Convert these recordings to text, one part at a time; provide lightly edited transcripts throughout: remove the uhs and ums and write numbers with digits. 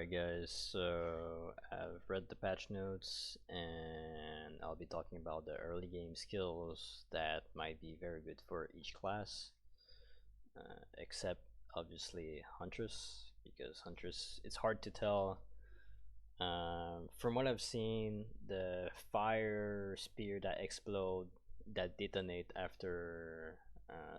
Alright guys, so I've read the patch notes and I'll be talking about the early game skills that might be very good for each class, except obviously Huntress, because Huntress, it's hard to tell. From what I've seen, the fire spear that explode, that detonate after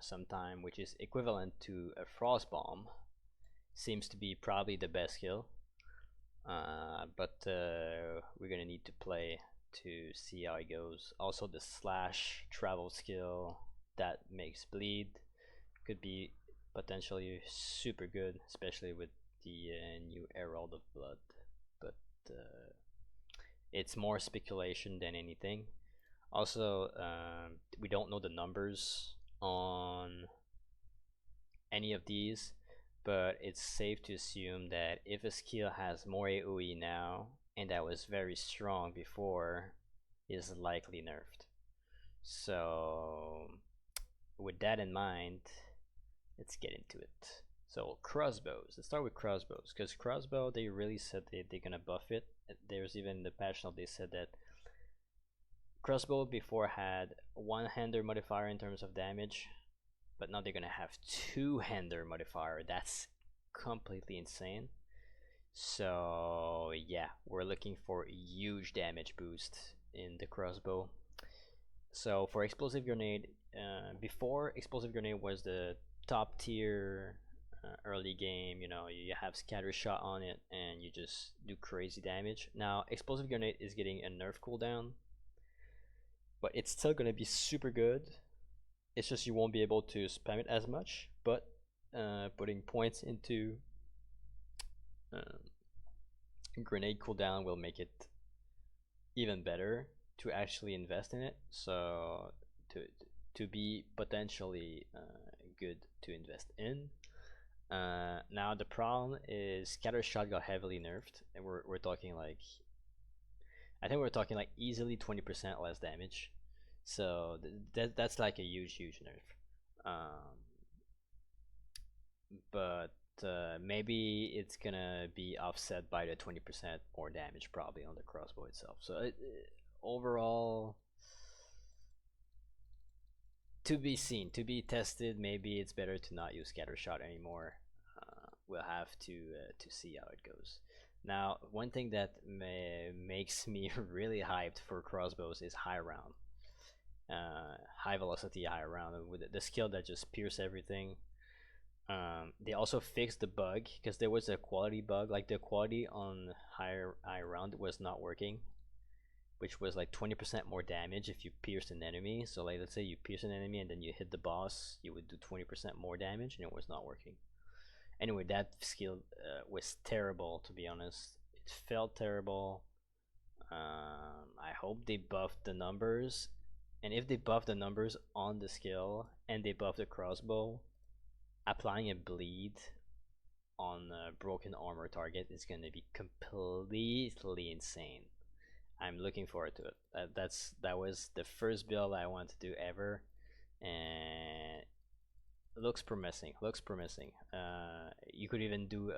some time, which is equivalent to a frost bomb, seems to be probably the best skill. But we're gonna need to play to see how it goes. Also, the slash travel skill that makes bleed could be potentially super good, especially with the new Herald of Blood. But it's more speculation than anything. Also, we don't know the numbers on any of these, but it's safe to assume that if a skill has more AoE now and that was very strong before, is likely nerfed. So with that in mind, let's get into it. So crossbows, let's start with crossbows, because crossbow, they really said they're gonna buff it. There's even the patch note, they said that crossbow before had one-hander modifier in terms of damage, but now they're gonna have two-hander modifier. That's completely insane. So yeah, we're looking for a huge damage boost in the crossbow. So for explosive grenade, before explosive grenade was the top tier early game, you know, you have scatter shot on it and you just do crazy damage. Now explosive grenade is getting a nerf cooldown, but it's still gonna be super good. It's just you won't be able to spam it as much, but putting points into grenade cooldown will make it even better to actually invest in it. So to be potentially good to invest in. Now the problem is scatter shot got heavily nerfed, and we're talking like, I think we're talking like easily 20% less damage. So that's like a huge nerf. But maybe it's gonna be offset by the 20% more damage probably on the crossbow itself. So overall, to be seen, to be tested. Maybe it's better to not use scatter shot anymore. We'll have to see how it goes. Now, one thing that makes me really hyped for crossbows is high round. High velocity high round with the skill that just pierce everything. They also fixed the bug, because there was a quality bug, like the quality on high round was not working, which was like 20% more damage if you pierced an enemy. So like, let's say you pierce an enemy and then you hit the boss, you would do 20% more damage, and it was not working. Anyway, that skill was terrible, to be honest. It felt terrible. I hope they buffed the numbers, and if they buff the numbers on the skill and they buff the crossbow, applying a bleed on a broken armor target is going to be completely insane. I'm looking forward to it. That was the first build I want to do ever, and it looks promising. You could even do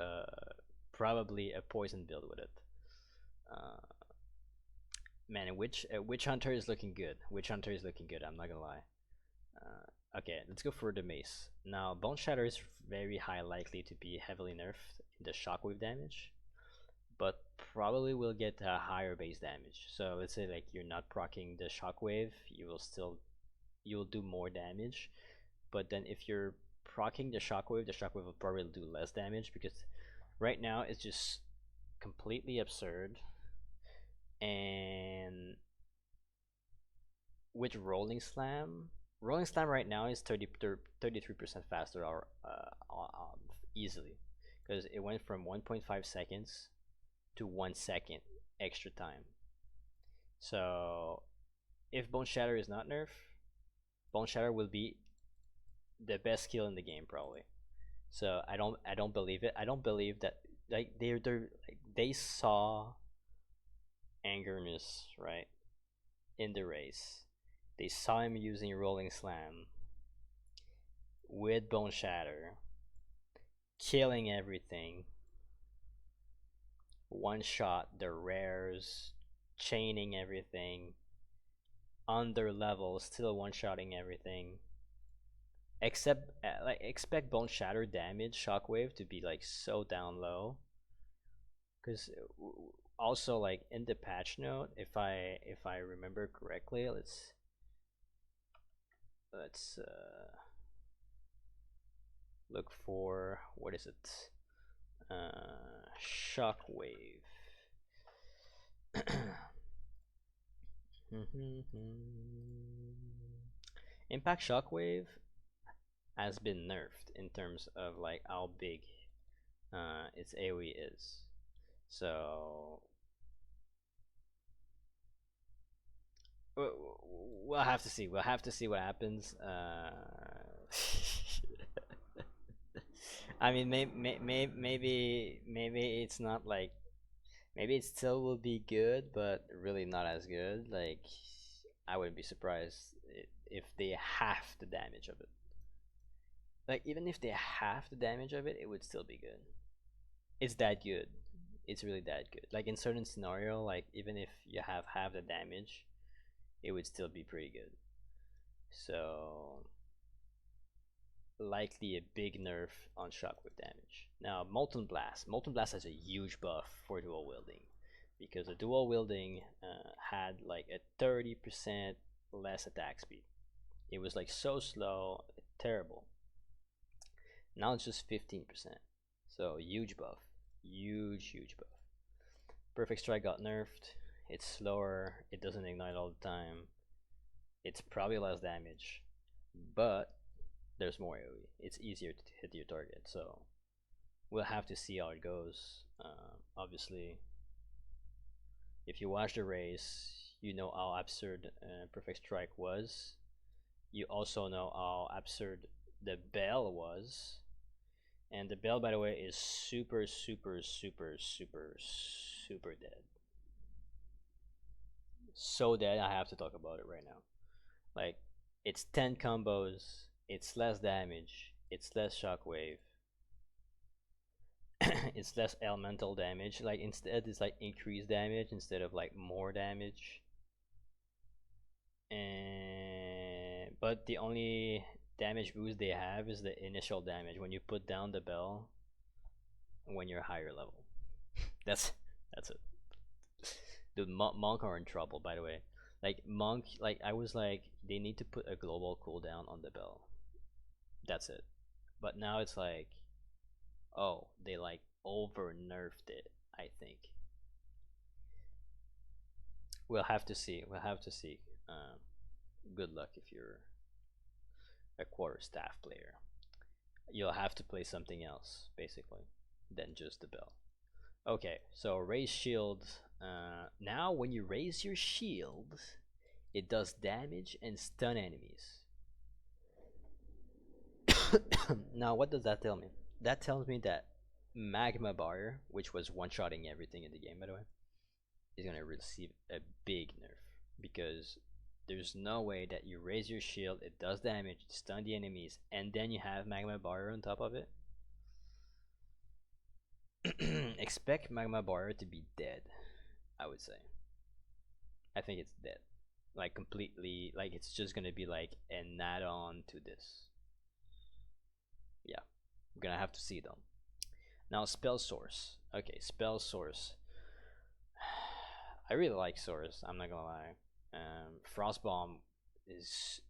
probably a poison build with it. Man, witch hunter is looking good. I'm not gonna lie. Okay, let's go for the mace. Now, bone shatter is very high likely to be heavily nerfed in the shockwave damage, but probably will get a higher base damage. So let's say like you're not proccing the shockwave, you'll do more damage. But then if you're proccing the shockwave will probably do less damage, because right now it's just completely absurd. And with rolling slam right now is 33% faster, or easily, because it went from 1.5 seconds to 1 second extra time. So if bone shatter is not nerfed, bone shatter will be the best skill in the game probably. So I don't believe it. I don't believe that, like, they saw Angernus, right, in the race. They saw him using rolling slam with bone shatter, killing everything, one shot the rares, chaining everything, under level, still one shotting everything. Except like expect bone shatter damage shockwave to be like so down low, because also like in the patch note, if I remember correctly, let's look for, what is it, shockwave. Impact shockwave has been nerfed in terms of like how big its AoE is. So we'll have to see. We'll have to see what happens. I mean, maybe it's not like, maybe it still will be good, but really not as good. Like, I wouldn't be surprised if they half the damage of it. Like, even if they half the damage of it, it would still be good. It's that good. It's really that good. Like in certain scenario, like even if you have half the damage, it would still be pretty good. So likely a big nerf on shockwave damage. Now Molten Blast. Molten Blast has a huge buff for dual wielding, because the dual wielding had like a 30% less attack speed. It was like so slow, terrible. Now it's just 15%. So huge buff. Huge buff. Perfect Strike got nerfed. It's slower, it doesn't ignite all the time. It's probably less damage, but there's more AoE. It's easier to hit your target, so we'll have to see how it goes. Obviously, if you watch the race, you know how absurd Perfect Strike was. You also know how absurd the bell was. And the bell, by the way, is super dead. So dead, I have to talk about it right now. Like, it's 10 combos, it's less damage, it's less shockwave, it's less elemental damage. Like, instead, it's like increased damage instead of like more damage. And but the only damage boost they have is the initial damage when you put down the bell when you're higher level. that's it. Dude, monk are in trouble, by the way. Like monk, like I was like, they need to put a global cooldown on the bell. That's it. But now it's like, oh, they like over nerfed it, I think. We'll have to see. We'll have to see. Good luck if you're a quarterstaff player. You'll have to play something else, basically, than just the bell. Okay, so raise shield. Now when you raise your shield, it does damage and stun enemies. Now what does that tell me? That tells me that Magma Bar, which was one-shotting everything in the game, by the way, is gonna receive a big nerf, because there's no way that you raise your shield, it does damage, stun the enemies, and then you have Magma Bar on top of it. Expect Magma Bar to be dead, I would say. I think it's dead. Like completely, like it's just gonna be like an add-on to this. Yeah, we're gonna have to see though. Now spell source. Okay, spell source. I really like source, I'm not gonna lie. Frostbomb is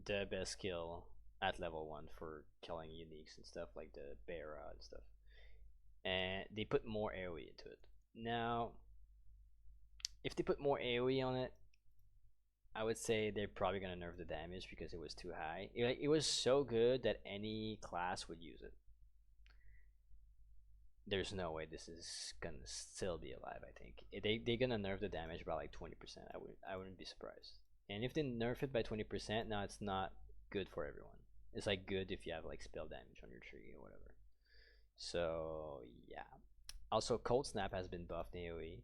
the best skill at level 1 for killing uniques and stuff, like the bear and stuff. And they put more AoE into it. Now, if they put more AoE on it, I would say they're probably gonna nerf the damage because it was too high. It was so good that any class would use it. There's no way this is gonna still be alive. I think they're gonna nerf the damage by like 20%. I wouldn't be surprised. And if they nerf it by 20%, now it's not good for everyone. It's like good if you have like spell damage on your tree or whatever. So yeah. Also, Cold Snap has been buffed in AoE.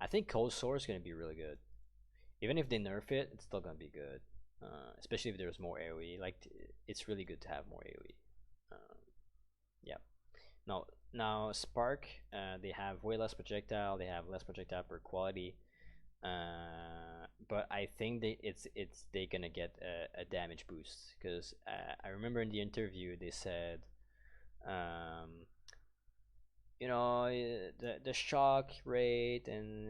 I think Cold Sword is gonna be really good. Even if they nerf it, it's still gonna be good. Especially if there's more AoE. Like it's really good to have more AoE. Yeah. Now Now Spark, they have way less projectile. They have less projectile per quality. But I think it's they gonna get a damage boost because I remember in the interview they said, um, the shock rate and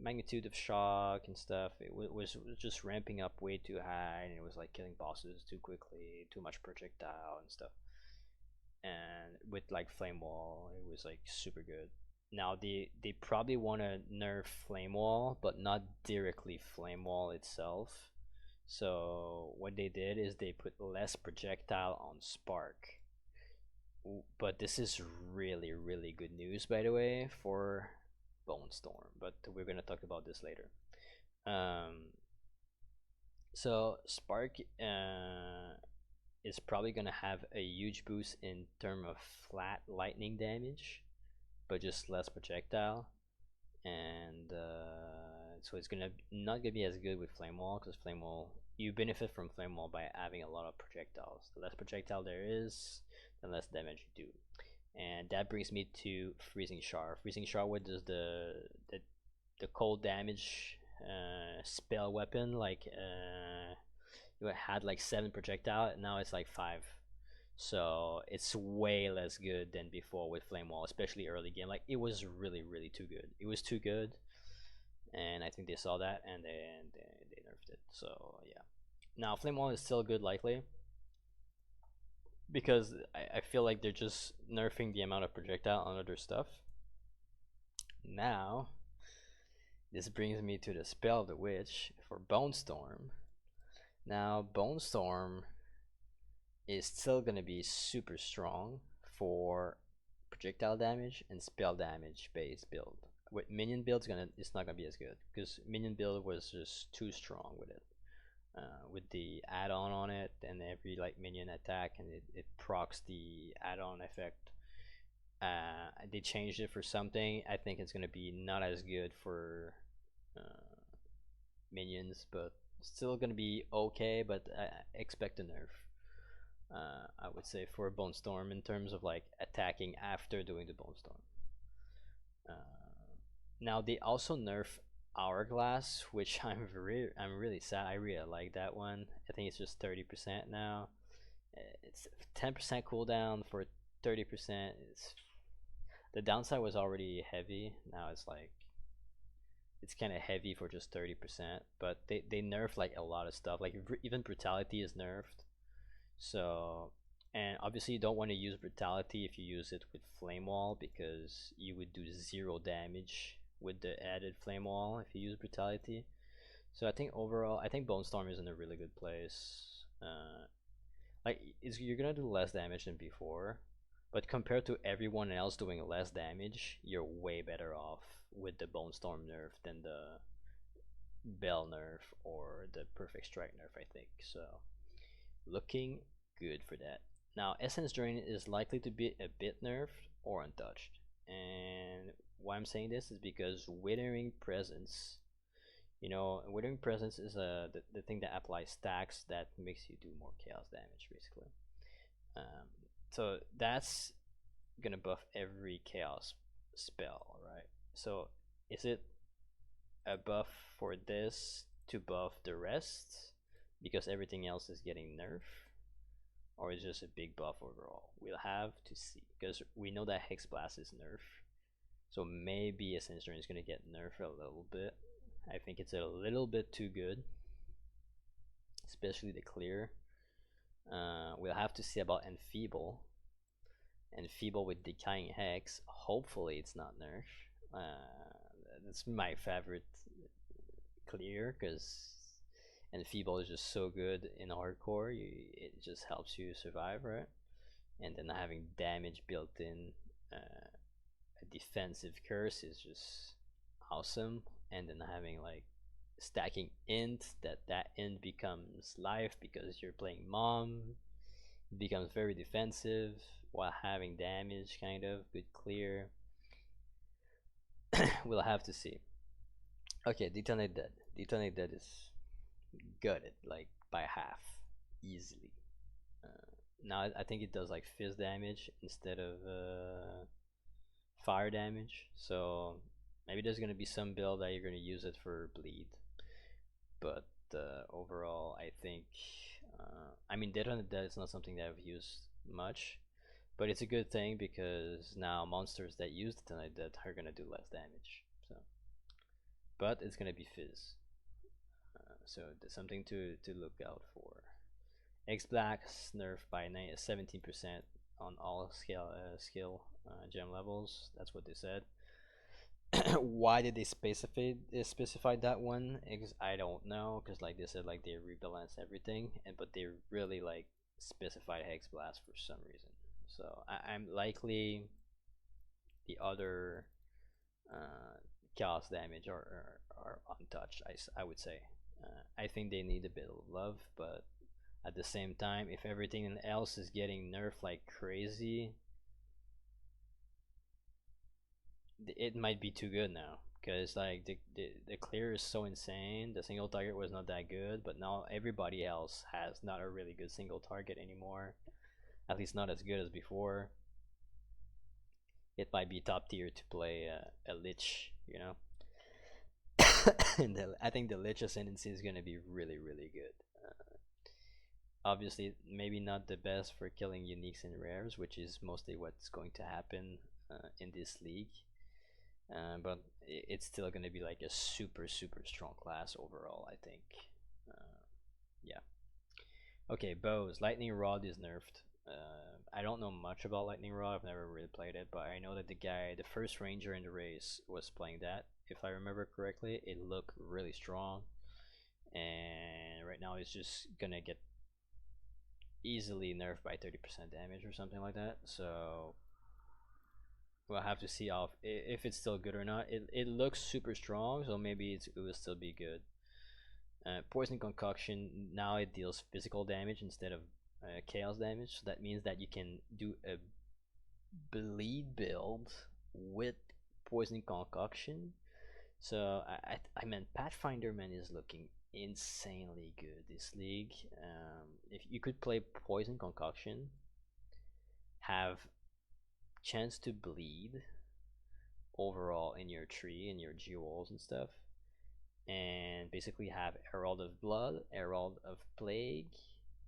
magnitude of shock and stuff, was just ramping up way too high, and it was like killing bosses too quickly, too much projectile and stuff. And with like flame wall, it was like super good. Now they probably want to nerf flame wall, but not directly flame wall itself. So what they did is they put less projectile on Spark. But this is really really good news, by the way, for Bone Storm. But we're gonna talk about this later. Um, so Spark is probably gonna have a huge boost in term of flat lightning damage, but just less projectile. And so it's gonna not gonna be as good with flame wall, because flame wall, you benefit from flame wall by having a lot of projectiles. The less projectile there is, the less damage you do. And that brings me to freezing shard. Freezing shard, what does the cold damage spell weapon, like you had like 7 projectile, and now it's like 5. So it's way less good than before with flame wall, especially early game. Like, it was really really too good. It was too good, and I think they saw that, and they nerfed it. So yeah, now flame wall is still good, likely, because I feel like they're just nerfing the amount of projectile on other stuff. Now this brings me to the spell of the witch for Bone Storm. Now Bone Storm is still gonna be super strong for projectile damage and spell damage based build. With minion build, it's not gonna be as good, because minion build was just too strong with it. With the add-on on it, and every like minion attack, and it procs the add-on effect. They changed it for something. I think it's gonna be not as good for minions, but still gonna be okay. But I expect a nerf. I would say, for Bone Storm, in terms of like attacking after doing the Bone Storm. Now they also nerf Hourglass, which I'm really sad. I really like that one. I think it's just 30% now. It's 10% cooldown for 30%. The downside was already heavy. Now it's kind of heavy for just 30%. But they nerf like a lot of stuff. Like even brutality is nerfed. So, and obviously you don't want to use brutality if you use it with flame wall, because you would do 0 damage with the added flame wall if you use brutality. So I think overall, I think Bone Storm is in a really good place. Like, you're gonna do less damage than before, but compared to everyone else doing less damage, you're way better off with the Bone Storm nerf than the Bell nerf or the Perfect Strike nerf, I think. So looking good for that. Now Essence Drain is likely to be a bit nerfed or untouched, and why I'm saying this is because Withering Presence, Withering Presence is the thing that applies stacks that makes you do more chaos damage, basically. So that's gonna buff every chaos spell, right? So is it a buff for this to buff the rest because everything else is getting nerf, or is it just a big buff overall? We'll have to see, because we know that Hex Blast is nerf, so maybe Essence Drain is gonna get nerfed a little bit. I think it's a little bit too good, especially the clear. We'll have to see about Enfeeble. Enfeeble with Decaying Hex. Hopefully it's not nerf. That's my favorite clear, because Enfeeble is just so good in hardcore. It just helps you survive, right? And then having damage built in, a defensive curse is just awesome. And then having like stacking int, that int becomes life because you're playing mom, it becomes very defensive while having damage, kind of good clear. We'll have to see. Okay, Detonate Dead. Detonate Dead is gutted like by half easily. Now I think it does like fizz damage instead of fire damage, so maybe there's gonna be some build that you're gonna use it for bleed. But overall, I think, I mean, Dead on the Dead is not something that I've used much, but it's a good thing because now monsters that use the Dead on the Dead are gonna do less damage. So, but it's gonna be Fizz, so there's something to look out for. X Black nerfed by 17% on all skill gem levels. That's what they said. Why did they specify that one? I don't know, because like they said, like they rebalance everything, but they really like specified Hex Blast for some reason. So I'm likely the other chaos damage are untouched. I would say. I think they need a bit of love, but at the same time, if everything else is getting nerfed like crazy, it might be too good now, because like the clear is so insane. The single target was not that good, but now everybody else has not a really good single target anymore, at least not as good as before. It might be top tier to play a Lich, you know. And I think the Lich Ascendancy is going to be really good. Obviously maybe not the best for killing uniques and rares, which is mostly what's going to happen in this league. But it's still going to be like a super strong class overall, I think. Yeah. Okay, bows. Lightning Rod is nerfed. I don't know much about Lightning Rod. I've never really played it, but I know that the first ranger in the race was playing that. If I remember correctly, it looked really strong, and right now it's just gonna get easily nerfed by 30% damage or something like that. So we'll have to see if it's still good or not. It looks super strong, so maybe it will still be good. Poison Concoction, now it deals physical damage instead of chaos damage, so that means that you can do a bleed build with Poison Concoction. So I mean, Pathfinder man is looking insanely good this league. If you could play Poison Concoction, have chance to bleed overall in your tree and your jewels and stuff, and basically have Herald of Blood, Herald of Plague,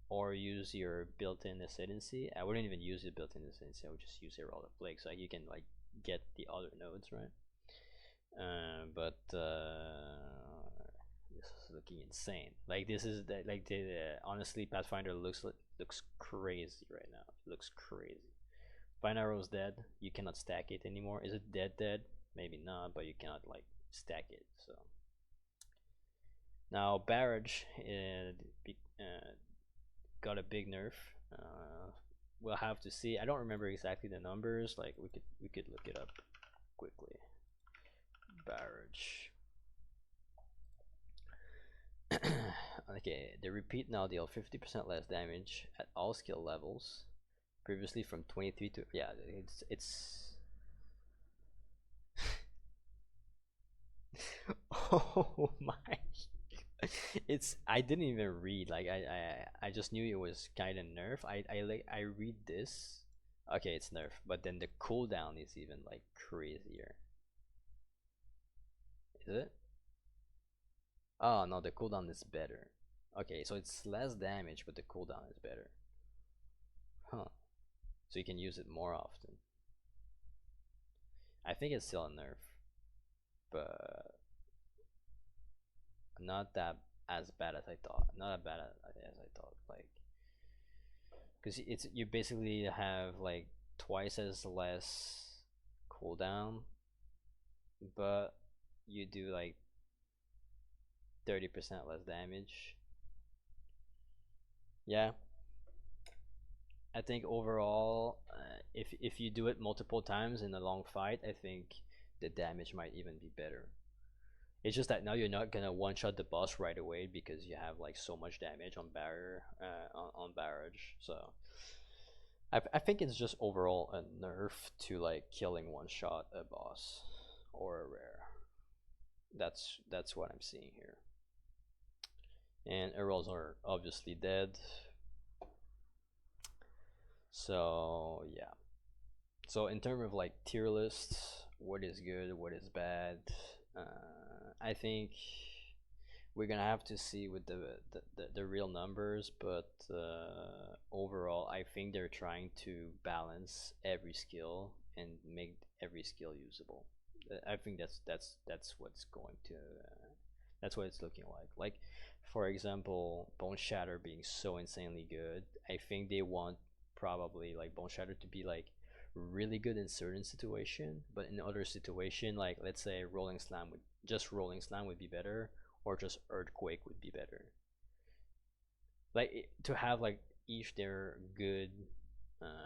or use your built-in Ascendancy. I wouldn't even use the built-in Ascendancy, I would just use Herald of Plague, so you can like get the other nodes, right? But this is looking insane. Like this is honestly, Pathfinder looks crazy right now. It looks crazy. Fine Arrow's dead. You cannot stack it anymore. Is it dead? Maybe not, but you cannot like stack it. So now Barrage got a big nerf. We'll have to see. I don't remember exactly the numbers. Like we could look it up quickly. Barrage. Okay, the repeat now deal 50% less damage at all skill levels. Previously from 23 to, yeah, it's oh my. I didn't even read, like I just knew it was kind of nerf. I read this. Okay, it's nerf, but then the cooldown is even like crazier. Is it? Oh no, the cooldown is better. Okay, so it's less damage, but the cooldown is better. Huh. So you can use it more often. I think it's still a nerf, but not that as bad as I thought. Not as bad as I thought. Like, because you basically have like twice as less cooldown, but you do like 30% less damage. Yeah, I think overall, if you do it multiple times in a long fight, I think the damage might even be better. It's just that now you're not gonna one shot the boss right away because you have like so much damage on barrier, on barrage. So I think it's just overall a nerf to like killing one shot a boss or a rare. That's what I'm seeing here. And arrows are obviously dead. So yeah, So in terms of like tier lists, what is good, what is bad, I think we're gonna have to see with the real numbers, but overall, I think they're trying to balance every skill and make every skill usable. I think that's what's going to that's what it's looking like. Like, for example, Bone Shatter being so insanely good, I think they want probably like Bone Shatter to be like really good in certain situation, but in other situation, like let's say Rolling Slam would be better, or just Earthquake would be better. Like to have like each their good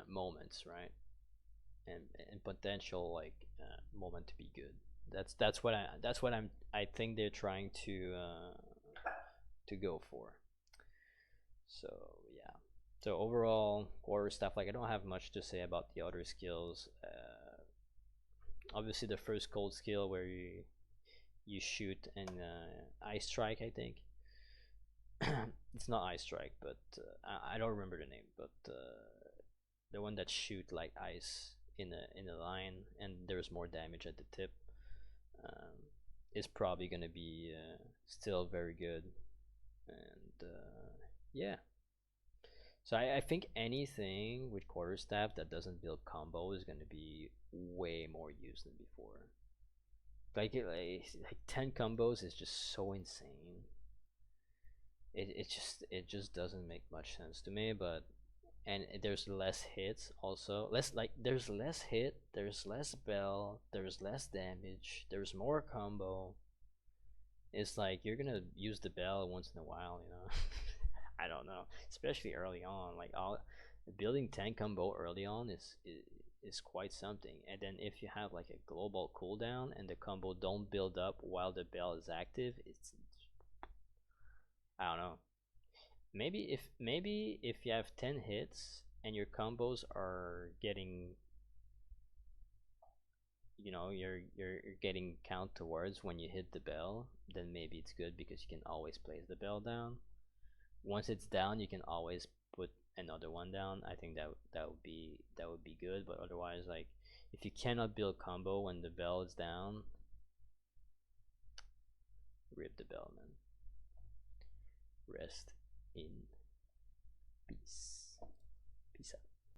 moments, right? And potential like moment to be good. I think they're trying to go for. So yeah. So overall, core stuff, like I don't have much to say about the other skills. Obviously, the first cold skill where you shoot and ice strike, I think. It's not ice strike, but I don't remember the name. But the one that shoot like ice in a line, and there's more damage at the tip, um, is probably gonna be still very good. And yeah. So I think anything with quarterstaff that doesn't build combo is gonna be way more used than before. Like 10 combos is just so insane. It just doesn't make much sense to me. But and there's less hits also. There's less hit, there's less bell, there's less damage, there's more combo. It's like you're gonna use the bell once in a while, you know. I don't know, especially early on. Like all building 10 combo early on is quite something. And then if you have like a global cooldown and the combo don't build up while the bell is active, it's I don't know. Maybe if you have 10 hits and your combos are getting, you're getting count towards when you hit the bell, then maybe it's good because you can always place the bell down. Once it's down, you can always put another one down. I think that would be good. But otherwise, like if you cannot build combo when the bell is down, rip the bell, man. Rest in peace. Peace out.